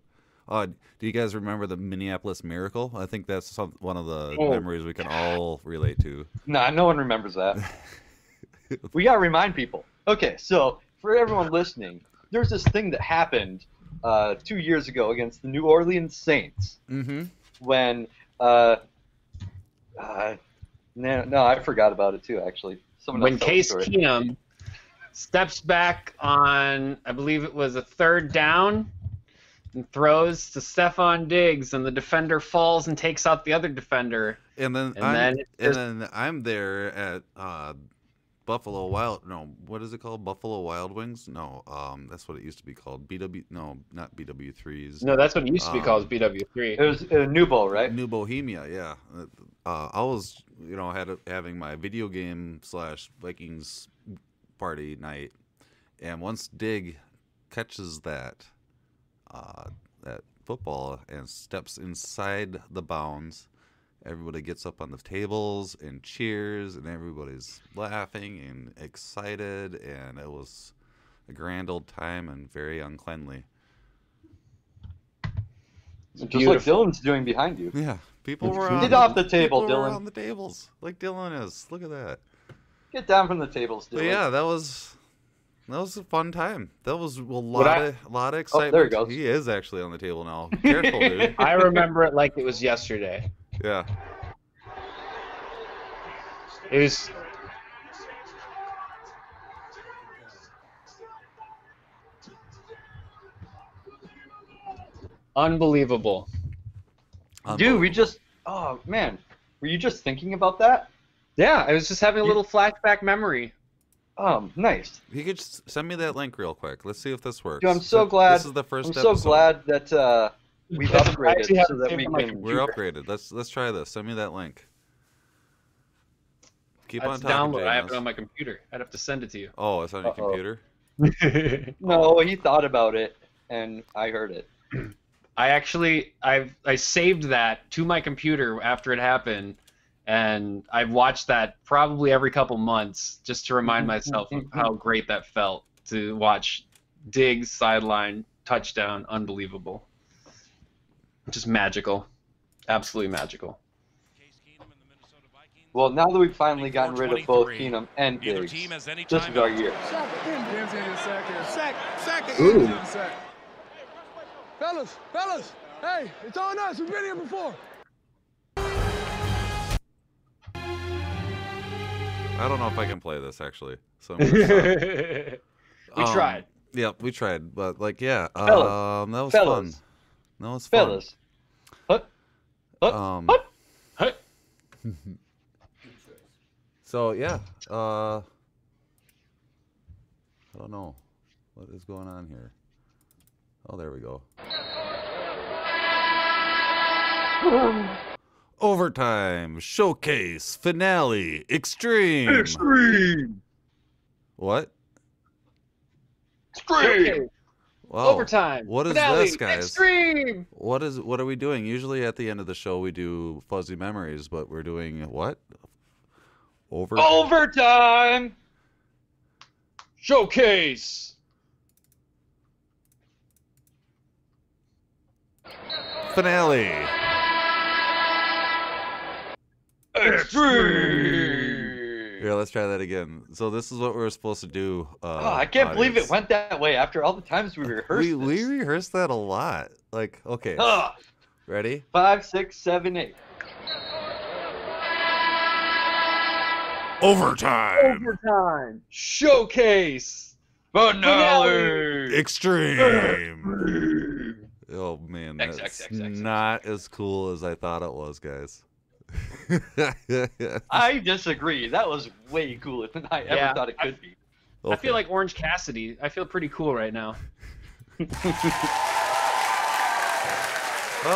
Do you guys remember the Minneapolis Miracle? I think that's one of the memories we can all relate to. Nah, no one remembers that. We gotta remind people. Okay, so for everyone listening, there's this thing that happened 2 years ago against the New Orleans Saints. When no, I forgot about it too. Actually, when Case Keenum steps back on, I believe it was a third down, and throws to Stephon Diggs, and the defender falls and takes out the other defender. And then I'm there at Buffalo Wild Wings? No, that's what it used to be called. Not BW3s. No, that's what it used to be called, BW3. It was New Bowl, right? New Bohemia, yeah. I was, having my video game / Vikings party night, and once Dig catches that football and steps inside the bounds, everybody gets up on the tables and cheers, and everybody's laughing and excited, and it was a grand old time and very uncleanly. Just like Dylan's doing behind you. Yeah, people were Get off the table, people were Dylan. on the tables, like Dylan is. Look at that. Get down from the tables, Dylan. But yeah, that was a fun time. That was a lot of excitement. Oh, there he goes. He is actually on the table now. Careful, dude. I remember it like it was yesterday. Yeah. It was unbelievable. Dude, oh man, were you just thinking about that? Yeah, I was just having a little flashback memory. Nice. You could just send me that link real quick. Let's see if this works. Dude, I'm so glad. This is the first I'm so episode. glad that we've upgraded so that we can. We're upgraded. Let's try this. Send me that link. Keep on talking, download. James. I have it on my computer. I'd have to send it to you. Oh, it's on your computer? No, he thought about it, and I heard it. I saved that to my computer after it happened, and I've watched that probably every couple months just to remind myself of how great that felt to watch Diggs, sideline, touchdown, unbelievable. Just magical. Absolutely magical. Well, now that we've finally gotten rid of both Keenum and Diggs, this is our year. Ooh. Fellas, hey, it's on us. We've been here before. I don't know if I can play this actually. So I'm gonna stop. We tried. Yep, we tried, but like, yeah, Fellas, that was fellas, fun. That was fun. Fellas, hut. Hey. So yeah, I don't know what is going on here. Oh, there we go. Overtime, showcase, finale, extreme. What? Extreme. Wow. Overtime. What is finale, this, guys? Extreme. What are we doing? Usually at the end of the show we do fuzzy memories, but we're doing what? Overtime. Showcase. Finale. Extreme. Here, let's try that again. So this is what we were supposed to do. I can't believe it went that way after all the times we rehearsed We this. rehearsed that a lot. Like, okay. Ready? 5, 6, 7, 8. Overtime. Showcase. Finale. Extreme. Oh man, X, that's X, X, X. not as cool as I thought it was, guys. I disagree. That was way cooler than I ever thought it could be. Okay. I feel like Orange Cassidy. I feel pretty cool right now. Well,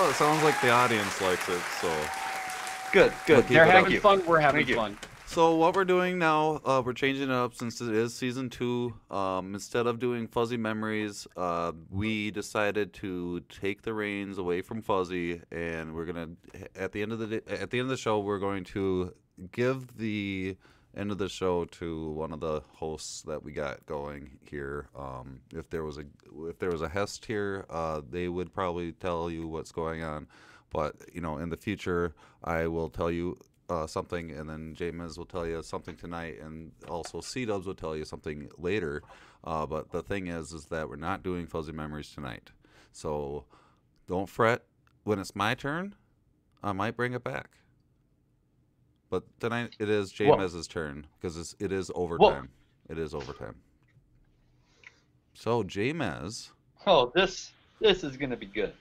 it sounds like the audience likes it, so. Good. We'll keep They're it up. having fun. We're having Thank you. fun. So what we're doing now, we're changing it up since it is season 2. Instead of doing Fuzzy Memories, we decided to take the reins away from Fuzzy, and we're gonna at the end of the show, we're going to give the end of the show to one of the hosts that we got going here. If there was a guest here, they would probably tell you what's going on, but in the future, I will tell you something, and then J-Miz will tell you something tonight, and also C-Dubs will tell you something later. But the thing is that we're not doing Fuzzy Memories tonight. So don't fret. When it's my turn, I might bring it back. But tonight it is J-Miz's turn, because it is overtime. It is overtime. So J-Miz. Oh, this is going to be good.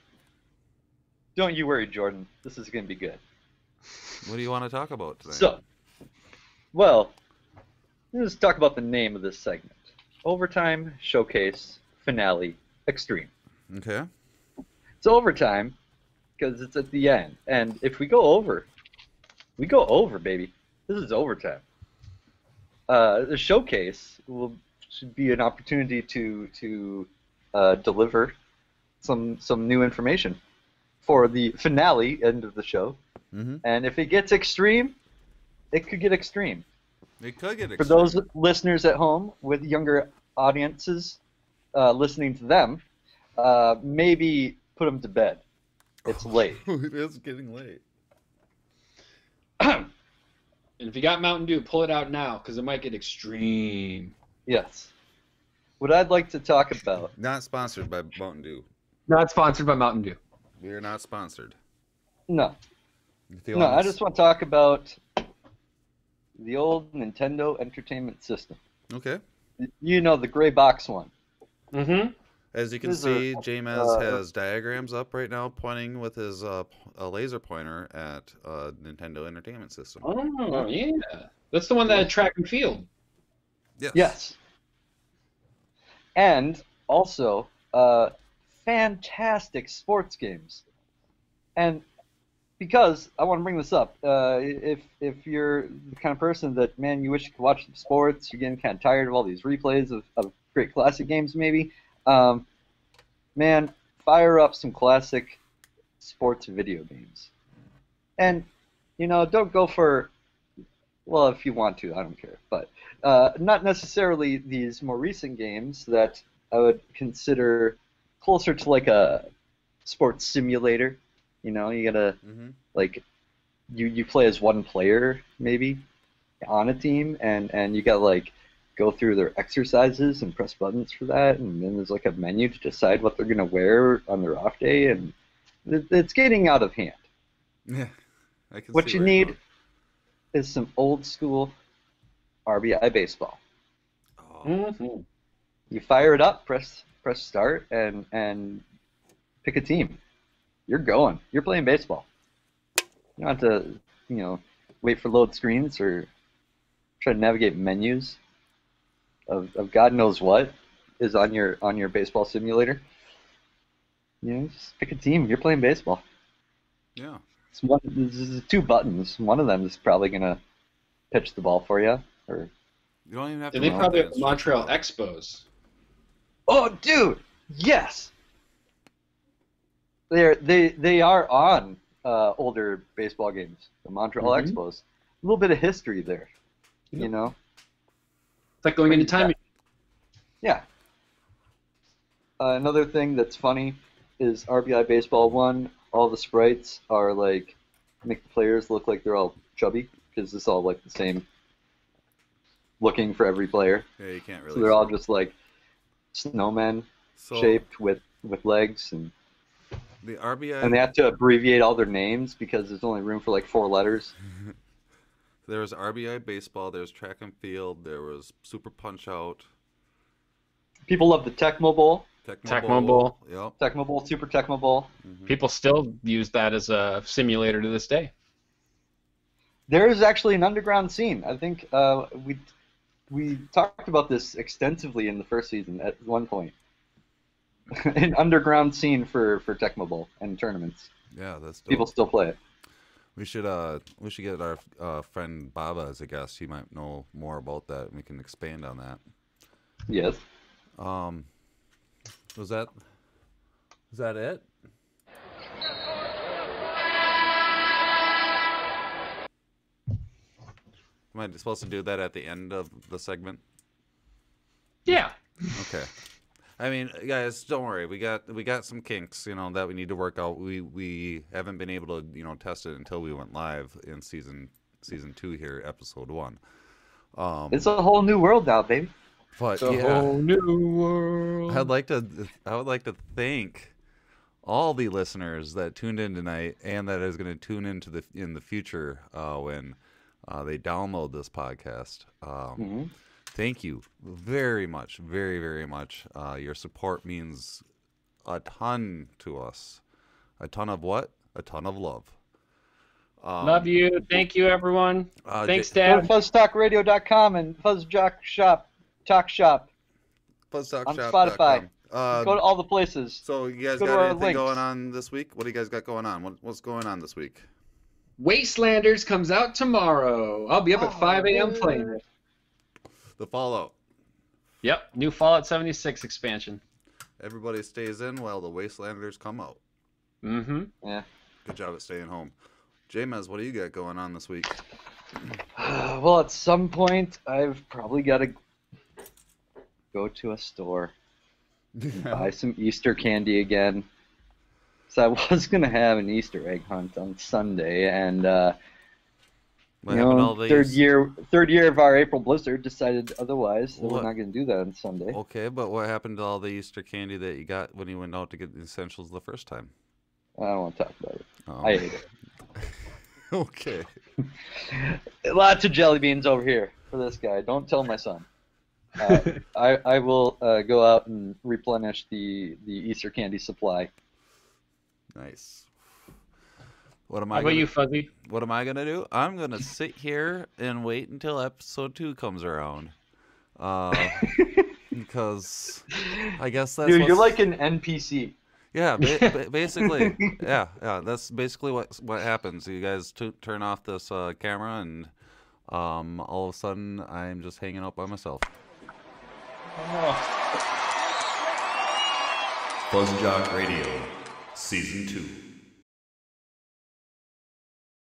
Don't you worry, Jordan. This is going to be good. What do you want to talk about tonight? So, let's talk about the name of this segment. Overtime, Showcase, Finale, Extreme. Okay. It's overtime because it's at the end. And if we go over, baby. This is overtime. The Showcase should be an opportunity to deliver some new information for the finale end of the show. Mm-hmm. And if it gets extreme, it could get extreme. It could get extreme. For those listeners at home with younger audiences listening to them, maybe put them to bed. It's late. It is getting late. And if you got Mountain Dew, pull it out now, because it might get extreme. Yes. What I'd like to talk about. Not sponsored by Mountain Dew. Not sponsored by Mountain Dew. We are not sponsored. No. I just want to talk about the old Nintendo Entertainment System. Okay. The gray box one. Mm-hmm. As you can see, J-Miz has diagrams up right now pointing with his a laser pointer at Nintendo Entertainment System. Oh, yeah. That's the one that had track and field. Yes. And also, fantastic sports games. And because I want to bring this up, if you're the kind of person that, man, you wish you could watch some sports, you're getting kind of tired of all these replays of great classic games maybe, man, fire up some classic sports video games. And, don't go for, well, if you want to, I don't care, but not necessarily these more recent games that I would consider closer to like a sports simulator. You know, you gotta like you play as one player maybe on a team, and you gotta like go through their exercises and press buttons for that, and then there's like a menu to decide what they're gonna wear on their off day, and it's getting out of hand. Yeah, I can What see you where you're need going. is some old school RBI baseball. Mhm. You fire it up, press start, and pick a team. You're going. You're playing baseball. You don't have to, wait for load screens or try to navigate menus of God knows what is on your baseball simulator. Just pick a team. You're playing baseball. Yeah. This is 2 buttons. One of them is probably gonna pitch the ball for you, or You don't even have to. And they know probably the have the Montreal instructions. Expos. oh, dude, yes. They are on older baseball games. The Montreal Expos. A little bit of history there, you know. It's like going into time. Yeah. Another thing that's funny is RBI Baseball 1, all the sprites are like, make the players look like they're all chubby, because it's all like the same looking for every player. Yeah, you can't really. So they're all just like snowmen shaped with legs, and the RBI. they have to abbreviate all their names because there's only room for like 4 letters. There was RBI Baseball, there was Track and Field, there was Super Punch-Out. People love the Tecmo Bowl. Tecmo Bowl. Yep. Tecmo Bowl, Super Tecmo Bowl. People still use that as a simulator to this day. There is actually an underground scene. I think we talked about this extensively in the first season at one point. An underground scene for Tecmo Bowl and tournaments. Yeah, that's dope. People still play it. We should get our friend Baba as a guest. He might know more about that, and we can expand on that. Yes. Was that it? Am I supposed to do that at the end of the segment? Yeah. Okay. I mean, guys, don't worry. We got some kinks, that we need to work out. We haven't been able to, test it until we went live in season 2 here, episode 1. It's a whole new world now, baby. But It's a whole new world. I would like to thank all the listeners that tuned in tonight and that is going to tune into in the future when they download this podcast. Thank you very much, very, very much. Your support means a ton to us. A ton of what? A ton of love. Love you. Thank you, everyone. Thanks, Go Dad. to FuzzTalkRadio.com and FuzzJock Talk Shop on Spotify. Go to all the places. So you guys Go to got our anything links. going on this week? What do you guys got going on? What's going on this week? Wastelanders comes out tomorrow. I'll be up at 5 a.m. playing it. The Fallout. Yep. New Fallout 76 expansion. Everybody stays in while the Wastelanders come out. Mm-hmm. Yeah. Good job at staying home. J-Mez, what do you got going on this week? Well, at some point, I've probably got to go to a store and buy some Easter candy again. So I was going to have an Easter egg hunt on Sunday, and third year of our April blizzard decided otherwise, so we're not going to do that on Sunday. Okay, but what happened to all the Easter candy that you got when you went out to get the essentials the first time? I don't want to talk about it. Oh. I ate it. Okay. Lots of jelly beans over here for this guy. Don't tell my son. I will go out and replenish the Easter candy supply. Nice. What am How I? about you, Fuzzy? What am I gonna do? I'm gonna sit here and wait until episode 2 comes around. Because I guess that's. Dude, you're like an NPC. Yeah, basically. Yeah. That's basically what happens. You guys turn off this camera, and all of a sudden, I'm just hanging out by myself. FuzzJock Radio, Season 2.